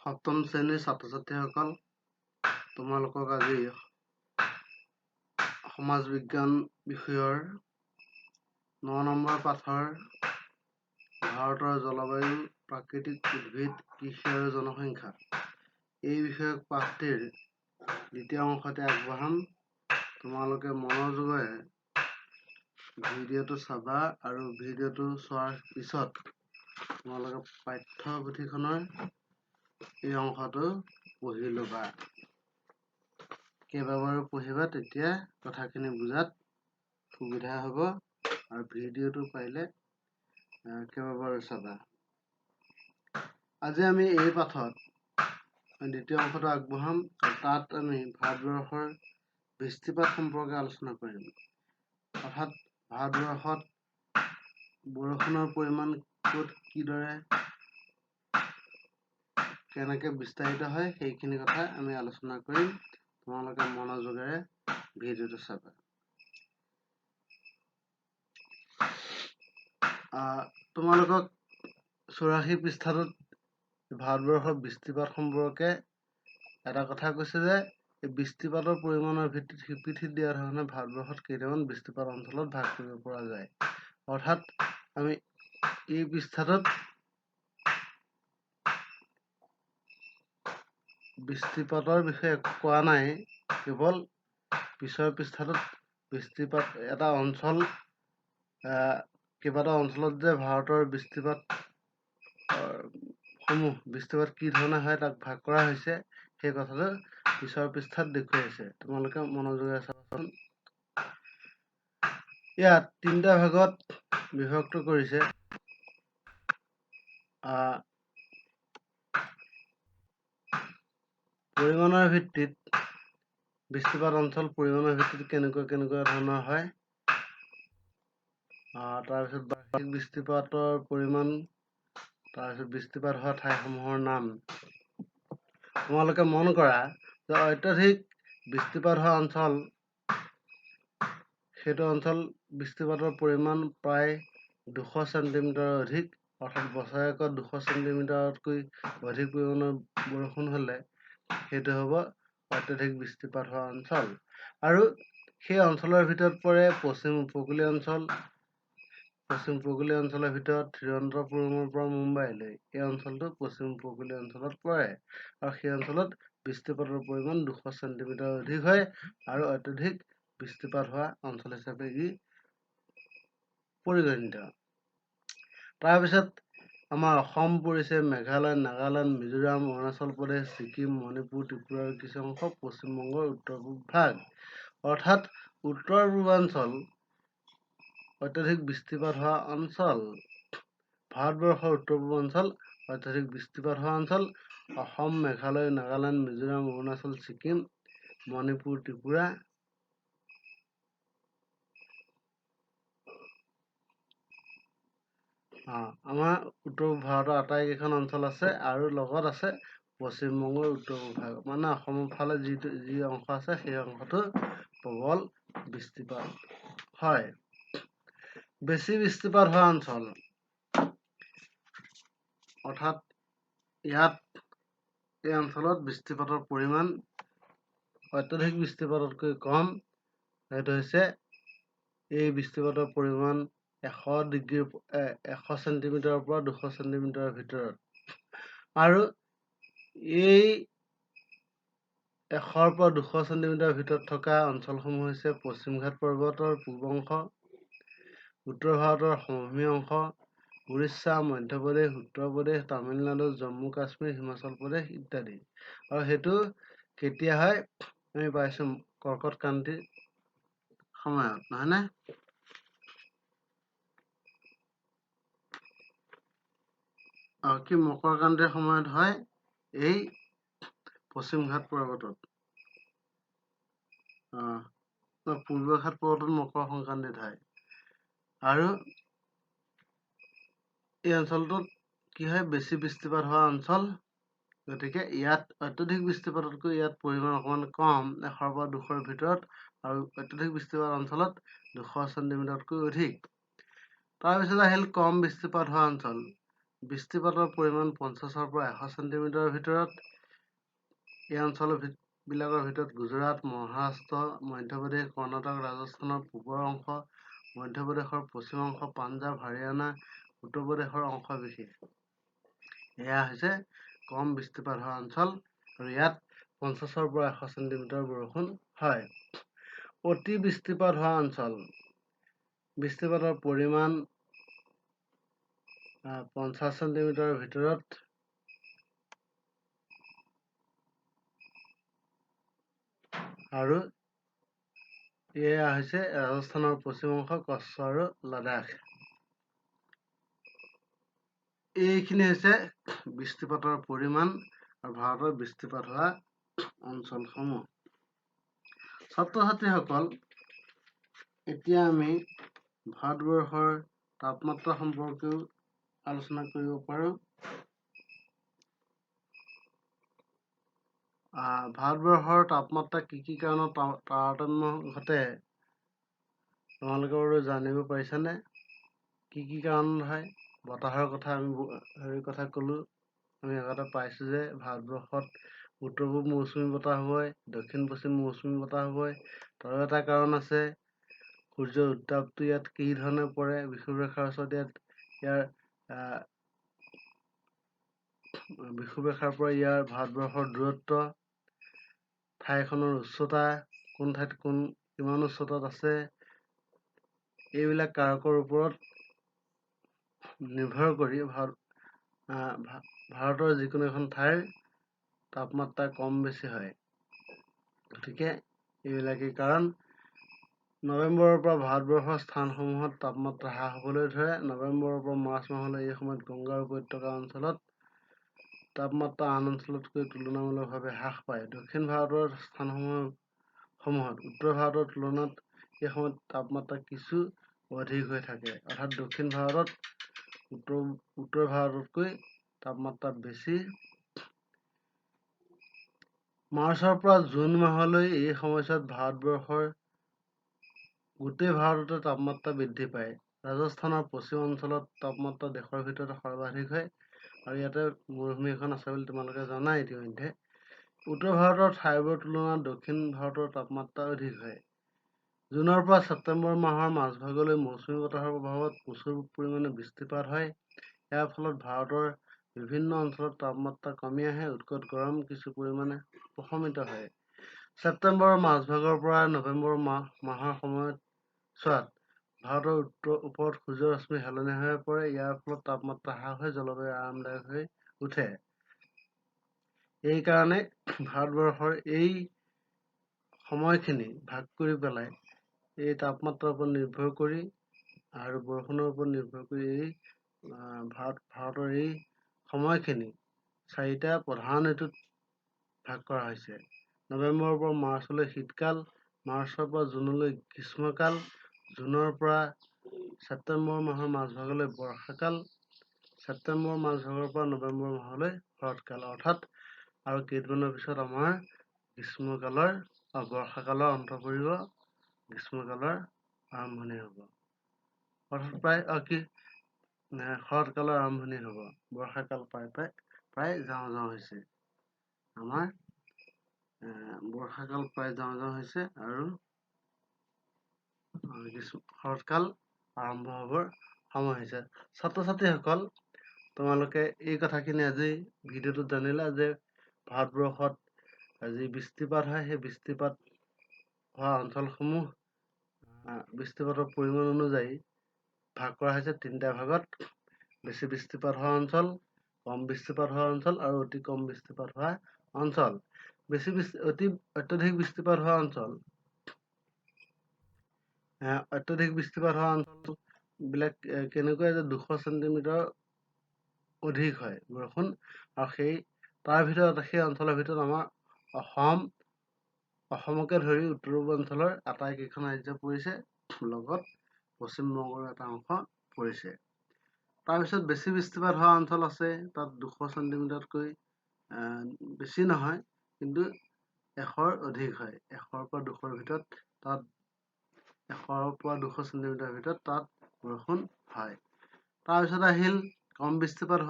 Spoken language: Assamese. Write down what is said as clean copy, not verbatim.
সপ্তম শ্ৰেণীৰ ছাত্ৰ-ছাত্ৰীসকল, তোমালোকক আজি সমাজ বিজ্ঞান বিষয়ৰ 9 নম্বৰ পাঠৰ ভাৰতৰ জলবায়ু, প্ৰাকৃতিক উদ্ভিদ, কৃষি আৰু জনসংখ্যা এই বিষয়ক পাঠটিৰ দ্বিতীয় অংশতে আগবঢ়াম। তোমালোকে মনোযোগেৰে ভিডিঅ'টো চাবা আৰু ভিডিঅ'টো চোৱাৰ পিছত তোমালোকে পাঠ্যপুথিখনৰ এই অংশটো পঢ়ি ল'বা। কেইবাবাৰো পঢ়িবা, তেতিয়া কথাখিনি বুজাত সুবিধা হ'ব আৰু ভিডিঅ'টো পাৰিলে কেইবাবাৰো চাবা। আজি আমি এই পাঠত দ্বিতীয় অংশটো আগবঢ়াম আৰু তাত আমি ভাৰতবৰ্ষৰ বৃষ্টিপাত সম্পৰ্কে আলোচনা কৰিম। অৰ্থাৎ ভাৰতবৰ্ষত বৰষুণৰ পৰিমাণ ক'ত কিদৰে কেনেকে বিস্তাৰিত হয় সেইখিনি কথা আমি আলোচনা কৰিম। তোমালোকে মনোযোগেৰে ভিডিঅ'টো চাবা। তোমালোকক 84 পৃষ্ঠাটোত ভাৰতবৰ্ষৰ বৃষ্টিপাত সম্পৰ্কে এটা কথা কৈছে যে এই বৃষ্টিপাতৰ পৰিমাণৰ ভিত্তিত স্বীকৃতি দিয়া ধৰণে ভাৰতবৰ্ষত কেইটামান বৃষ্টিপাত অঞ্চলত ভাগ কৰিব পৰা যায়। অৰ্থাৎ আমি এই পৃষ্ঠাটোত বৃষ্টিপাতৰ বিষয়ে একো কোৱা নাই, কেৱল পিছৰ পৃষ্ঠাটোত বৃষ্টিপাত এটা অঞ্চল কেইবাটাও অঞ্চলত যে ভাৰতৰ বৃষ্টিপাত কি ধৰণে হয় তাক ভাগ কৰা হৈছে, সেই কথাটো পিছৰ পৃষ্ঠাত দেখুৱাইছে। তোমালোকে মনোযোগেৰে চাবাচোন। ইয়াত 3টা ভাগত বিভক্ত কৰিছে। পৰিমাণৰ ভিত্তিত বৃষ্টিপাত অঞ্চল পৰিমাণৰ ভিত্তিত কেনেকুৱা ধৰণৰ হয়। তাৰপিছত বাৰ্ষিক বৃষ্টিপাতৰ পৰিমাণ, তাৰপিছত বৃষ্টিপাত হোৱা ঠাইসমূহৰ নাম। তোমালোকে মন কৰা যে অত্যাধিক বৃষ্টিপাত হোৱা অঞ্চল, সেইটো অঞ্চল বৃষ্টিপাতৰ পৰিমাণ প্ৰায় 200 চেণ্টিমিটাৰৰ অধিক। অৰ্থাৎ বছৰেকত 200 চেণ্টিমিটাৰতকৈ অধিক পৰিমাণৰ বৰষুণ হ'লে সেইটো হ'ব অত্যাধিক বৃষ্টিপাত হোৱা অঞ্চল। আৰু সেই অঞ্চলৰ ভিতৰত পৰে পশ্চিম উপকূলীয় অঞ্চল। পশ্চিম উপকূলীয় অঞ্চলৰ ভিতৰত তিৰুৱনন্তপুৰমৰ পৰা মুম্বাইলৈ এই অঞ্চলটো পশ্চিম উপকূলীয় অঞ্চলত পৰে আৰু সেই অঞ্চলত বৃষ্টিপাতৰ পৰিমাণ 200 চেণ্টিমিটাৰ অধিক হয় আৰু অত্যাধিক বৃষ্টিপাত হোৱা অঞ্চল হিচাপে ই পৰিগণিত। তাৰপিছত আমাৰ অসম পৰিছে, মেঘালয়, নাগালেণ্ড, মিজোৰাম, অৰুণাচল প্ৰদেশ, ছিকিম, মণিপুৰ, ত্ৰিপুৰা আৰু কিছু অংশ পশ্চিমবংগৰ উত্তৰ পূব ভাগ। অৰ্থাৎ উত্তৰ পূৰ্বাঞ্চল অত্যাধিক বৃষ্টিপাত হোৱা অঞ্চল। ভাৰতবৰ্ষৰ উত্তৰ পূৰ্বাঞ্চল অত্যাধিক বৃষ্টিপাত হোৱা অঞ্চল। অসম, মেঘালয়, নাগালেণ্ড, মিজোৰাম, অৰুণাচল, ছিকিম, মণিপুৰ, ত্ৰিপুৰা আমাৰ উত্তৰ ভাৰতৰ আটাইকেইখন অঞ্চল আছে আৰু লগত আছে পশ্চিমবংগৰ উত্তৰ পূব ভাগ। মানে অসমৰ ফালে যি অংশ আছে সেই অংশটো প্ৰবল বৃষ্টিপাত হয়। বেছি বৃষ্টিপাত হোৱা অঞ্চল, অৰ্থাৎ ইয়াত এই অঞ্চলত বৃষ্টিপাতৰ পৰিমাণ অত্যাধিক বৃষ্টিপাততকৈ কম। সেইটো হৈছে এই বৃষ্টিপাতৰ পৰিমাণ 100 চেণ্টিমিটাৰৰ পৰা 200 চেণ্টিমিটাৰৰ ভিতৰত। আৰু এই 100 পৰা 200 চেণ্টিমিটাৰৰ ভিতৰত থকা অঞ্চলসমূহ হৈছে পশ্চিম ঘাট পৰ্বতৰ পূব অংশ, উত্তৰ ভাৰতৰ সমভূমি অংশ, উৰিষ্যা, মধ্যপ্ৰদেশ, উত্তৰ প্ৰদেশ, তামিলনাডু, জম্মু কাশ্মীৰ, হিমাচল প্ৰদেশ ইত্যাদি। আৰু সেইটো কেতিয়া হয় আমি পাইছোঁ কৰ্কটক্ৰান্তিৰ সময়ত, নহয়নে? মকৰক্ৰান্তিৰ সময়ত হয় এই পশ্চিম ঘাট পৰ্বতত। পূৰ্ব ঘাট পৰ্বতত মকৰ সংক্ৰান্তিত হয়। আৰু এই অঞ্চলটোত কি হয়, বেছি বৃষ্টিপাত হোৱা অঞ্চল, গতিকে ইয়াত অত্যাধিক বৃষ্টিপাততকৈ ইয়াত পৰিমাণ অকণমান কম, 100 পৰা 200ৰ ভিতৰত, আৰু অত্যাধিক বৃষ্টিপাত অঞ্চলত 200 চেণ্টিমিটাৰতকৈ অধিক। তাৰপিছত আহিল কম বৃষ্টিপাত হোৱা অঞ্চল। বৃষ্টিপাতৰ পৰিমাণ 50ৰ পৰা 100 চেণ্টিমিটাৰৰ ভিতৰত। এই অঞ্চলবিলাকৰ ভিতৰত গুজৰাট, মহাৰাষ্ট্ৰ, মধ্যপ্ৰদেশ, কৰ্ণাটক, ৰাজস্থানৰ পূবৰ অংশ, মধ্যপ্ৰদেশৰ পশ্চিম অংশ, পাঞ্জাৱ, হাৰিয়ানা, উত্তৰ প্ৰদেশৰ অংশ বিশেষ। এয়া হৈছে কম বৃষ্টিপাত হোৱা অঞ্চল আৰু ইয়াত 50ৰ পৰা 100 চেণ্টিমিটাৰ বৰষুণ হয়। অতি বৃষ্টিপাত হোৱা অঞ্চল। বৃষ্টিপাতৰ পৰিমাণ 50 চেণ্টিমিটাৰৰ ভিতৰত। আৰু এয়া হৈছে ৰাজস্থানৰ পশ্চিম অংশ, কচ্ছ আৰু লাডাখ। এইখিনি হৈছে বৃষ্টিপাতৰ পৰিমাণ আৰু ভাৰতৰ বৃষ্টিপাত হোৱা অঞ্চলসমূহ। ছাত্ৰ-ছাত্ৰীসকল, এতিয়া আমি ভাৰতবৰ্ষৰ তাপমাত্ৰা সম্পৰ্কেও আলোচনা কৰিব পাৰোঁ। ভাৰতবৰ্ষৰ তাপমাত্ৰা কি কাৰণত তাৰতম্য ঘটে তোমালোকে বাৰু জানিব পাৰিছানে? কি কাৰণত হয়? বতাহৰ কথা আমি ক'লো। আমি আগতে পাইছোঁ যে ভাৰতবৰ্ষত উত্তৰ-পূব মৌচুমী বতাহ বয়, দক্ষিণ-পশ্চিম মৌচুমী বতাহ বয়। তাৰো এটা কাৰণ আছে, সূৰ্যৰ উত্তাপটো ইয়াত কি ধৰণে পৰে, বিষুৱ ৰেখাৰ ওচৰত ইয়াৰ বিষুৱ ৰেখাৰ পৰা ইয়াৰ ভাৰতবৰ্ষৰ দূৰত্ব, ঠাইখনৰ উচ্চতা, কোন ঠাইত কিমান উচ্চতাত আছে, এইবিলাক কাৰকৰ ওপৰত নিৰ্ভৰ কৰি ভাৰতৰ যিকোনো এখন ঠাইৰ তাপমাত্ৰা কম বেছি হয়। গতিকে এইবিলাকেই কাৰণ। নৱেম্বৰৰ পৰা ভাৰতবৰ্ষৰ স্থানসমূহত তাপমাত্ৰা হ্ৰাস হ'বলৈ ধৰে। নৱেম্বৰৰ পৰা মাৰ্চ মাহলৈ এই সময়ত গংগাৰ উপত্যকা অঞ্চলত তাপমাত্ৰা আন অঞ্চলতকৈ তুলনামূলকভাৱে হ্ৰাস পায়। দক্ষিণ ভাৰতৰ স্থানসমূহত উত্তৰ ভাৰতৰ তুলনাত এই সময়ত তাপমাত্ৰা কিছু অধিক হৈ থাকে। অৰ্থাৎ দক্ষিণ ভাৰতত উত্তৰ ভাৰততকৈ তাপমাত্ৰা বেছি। মাৰ্চৰ পৰা জুন মাহলৈ এই সময়ছোৱাত গোটেই ভাৰততে তাপমাত্ৰা বৃদ্ধি পায়। ৰাজস্থানৰ পশ্চিম অঞ্চলত তাপমাত্ৰা দেশৰ ভিতৰত সৰ্বাধিক হয় আৰু ইয়াতে মৰুভূমি এখন আছে বুলি তোমালোকে জানাই ইতিমধ্যে। উত্তৰ ভাৰতৰ ঠাইবোৰৰ তুলনাত দক্ষিণ ভাৰতৰ তাপমাত্ৰা অধিক হয়। জুনৰ পৰা ছেপ্টেম্বৰ মাহৰ মাজভাগলৈ মৌচুমী বতাহৰ প্ৰভাৱত প্ৰচুৰ পৰিমাণে বৃষ্টিপাত হয়। ইয়াৰ ফলত ভাৰতৰ বিভিন্ন অঞ্চলত তাপমাত্ৰা কমি আহে, উৎকট গৰম কিছু পৰিমাণে প্ৰশমিত হয়। ছেপ্টেম্বৰৰ মাজভাগৰ পৰা নৱেম্বৰ মাহৰ সময়ছোৱাত ভাৰতৰ ওপৰত সূৰ্যৰ ৰশ্মি হেলনীয়া হৈ পৰে। ইয়াৰ ফলত তাপমাত্ৰা হ্ৰাস হৈ জলবায়ু আৰামদায়ক হৈ উঠে। এইকাৰণে ভাৰতবৰ্ষৰ এই সময়খিনি ভাগ কৰি পেলাই এই তাপমাত্ৰাৰ ওপৰত নিৰ্ভৰ কৰি আৰু বৰষুণৰ ওপৰত নিৰ্ভৰ কৰি ভাৰতৰ এই সময়খিনি 4টা প্ৰধান ঋতুত ভাগ কৰা হৈছে। নৱেম্বৰৰ পৰা মাৰ্চলৈ শীতকাল, মাৰ্চৰ পৰা জুনলৈ গ্ৰীষ্মকাল, জুনৰ পৰা ছেপ্টেম্বৰ মাহৰ মাজভাগলৈ বৰ্ষাকাল, ছেপ্টেম্বৰৰ মাজভাগৰ পৰা নৱেম্বৰ মাহলৈ শৰৎকাল। অৰ্থাৎ আৰু কেইদিনমানৰ পিছত আমাৰ বৰ্ষাকালৰ অন্ত পৰিব, গ্ৰীষ্মকালৰ আৰম্ভণি হ'ব। অৰ্থাৎ শৰৎকালৰ আৰম্ভণি হ'ব। বৰ্ষাকাল প্ৰায় যাওঁ যাওঁ হৈছে। আমাৰ বৰ্ষাকাল প্ৰায় যাওঁ যাওঁ হৈছে আৰু শৰৎকাল আৰম্ভ হ'বৰ সময় হৈছে। ছাত্ৰ-ছাত্ৰীসকল, তোমালোকে এই কথাখিনি আজি ভিডিঅ'টোত জানিলা যে ভাৰতবৰ্ষত যি বৃষ্টিপাত হয়, সেই বৃষ্টিপাত হোৱা অঞ্চলসমূহ বৃষ্টিপাতৰ পৰিমাণ অনুযায়ী ভাগ কৰা হৈছে 3টা ভাগত: বেছি বৃষ্টিপাত হোৱা অঞ্চল, কম বৃষ্টিপাত হোৱা অঞ্চল আৰু অতি কম বৃষ্টিপাত হোৱা অঞ্চল। অত্যধিক বৃষ্টিপাত হোৱা অঞ্চল বিলাক কেনেকুৱা যে 200 চেণ্টিমিটাৰ অধিক হয় বৰষুণ, আৰু সেই অঞ্চলৰ ভিতৰত আমাৰ অসমকে ধৰি উত্তৰ পূৰ্বাঞ্চলৰ আটাইকেইখন ৰাজ্য পৰিছে, লগত পশ্চিমবংগৰ এটা অংশ পৰিছে। তাৰপিছত বেছি বৃষ্টিপাত হোৱা অঞ্চল আছে, তাত 200 চেণ্টিমিটাৰতকৈ বেছি নহয়, কিন্তু 100ৰ অধিক হয়। 100ৰ পৰা 200ৰ ভিতৰত তাত 100ৰ পৰা 200 চেণ্টিমিটাৰৰ ভিতৰত তাত বৰষুণ হয়। তাৰপিছত আহিল কম বৃষ্টিপাত হোৱা